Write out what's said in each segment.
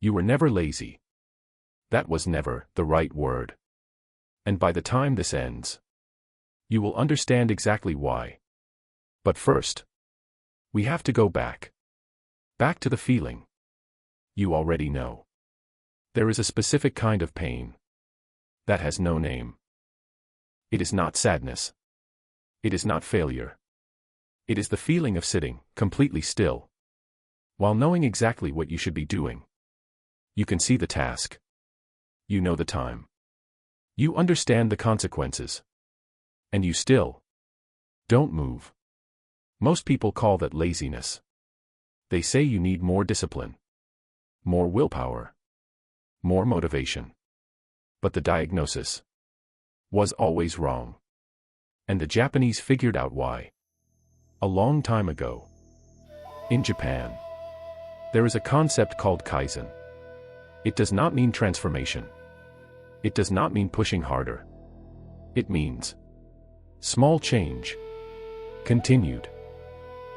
You were never lazy. That was never the right word. And by the time this ends, you will understand exactly why. But first, we have to go back. Back to the feeling. You already know. There is a specific kind of pain that has no name. It is not sadness. It is not failure. It is the feeling of sitting completely still, while knowing exactly what you should be doing. You can see the task. You know the time. You understand the consequences. And you still don't move. Most people call that laziness. They say you need more discipline, more willpower, more motivation. But the diagnosis was always wrong. And the Japanese figured out why. A long time ago. In Japan, there is a concept called Kaizen. It does not mean transformation. It does not mean pushing harder. It means small change. Continued.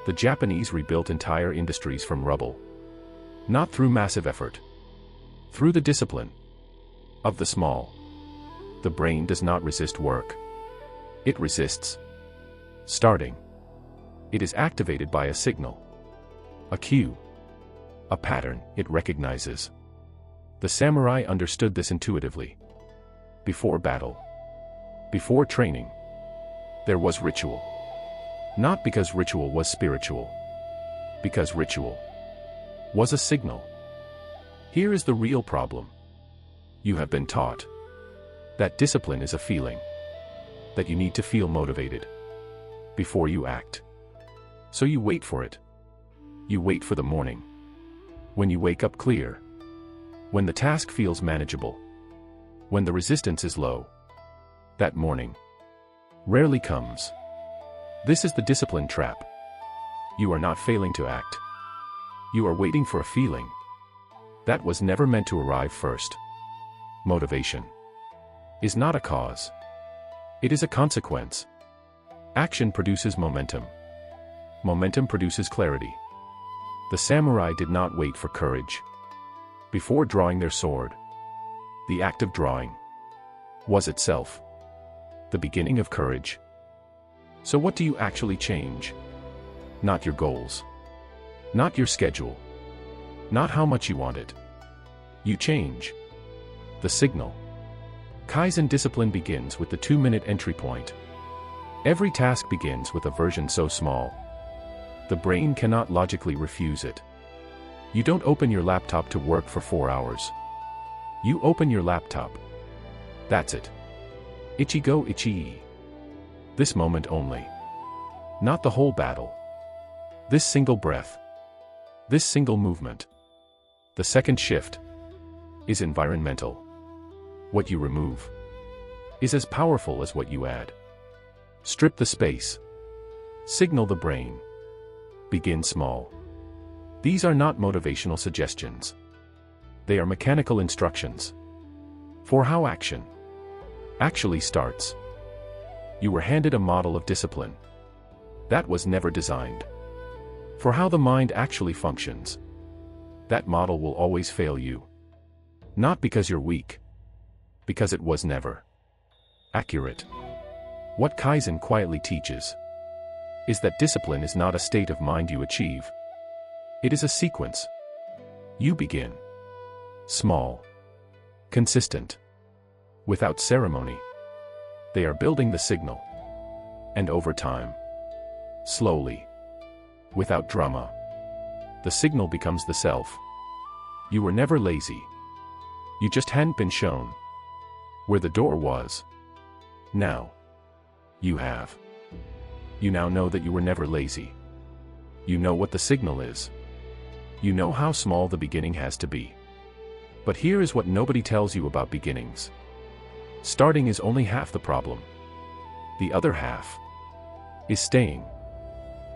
The Japanese rebuilt entire industries from rubble. Not through massive effort. Through the discipline of the small. The brain does not resist work. It resists starting. It is activated by a signal, a cue, a pattern it recognizes. The samurai understood this intuitively. Before battle, before training, there was ritual. Not because ritual was spiritual, because ritual was a signal. Here is the real problem. You have been taught that discipline is a feeling, that you need to feel motivated before you act. So you wait for it. You wait for the morning, when you wake up clear, when the task feels manageable, when the resistance is low. That morning rarely comes. This is the discipline trap. You are not failing to act. You are waiting for a feeling that was never meant to arrive first. Motivation is not a cause. It is a consequence. Action produces momentum. Momentum produces clarity. The samurai did not wait for courage before drawing their sword. The act of drawing was itself the beginning of courage. So what do you actually change? Not your goals. Not your schedule. Not how much you want it. You change the signal. Kaizen discipline begins with the 2-minute entry point. Every task begins with a version so small, the brain cannot logically refuse it. You don't open your laptop to work for 4 hours. You open your laptop. That's it. Ichigo ichi. This moment only. Not the whole battle. This single breath. This single movement. The second shift is environmental. What you remove is as powerful as what you add. Strip the space. Signal the brain. Begin small. These are not motivational suggestions. They are mechanical instructions for how action actually starts. You were handed a model of discipline that was never designed for how the mind actually functions. That model will always fail you. Not because you're weak, because it was never accurate. What Kaizen quietly teaches is that discipline is not a state of mind you achieve. It is a sequence. You begin small, consistent, without ceremony. They are building the signal. And over time, slowly, without drama, the signal becomes the self. You were never lazy. You just hadn't been shown where the door was. Now, you have. You now know that you were never lazy. You know what the signal is. You know how small the beginning has to be. But here is what nobody tells you about beginnings. Starting is only half the problem. The other half is staying.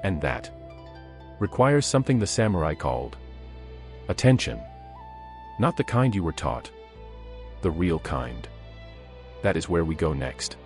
And that requires something the samurai called attention. Not the kind you were taught. The real kind. That is where we go next.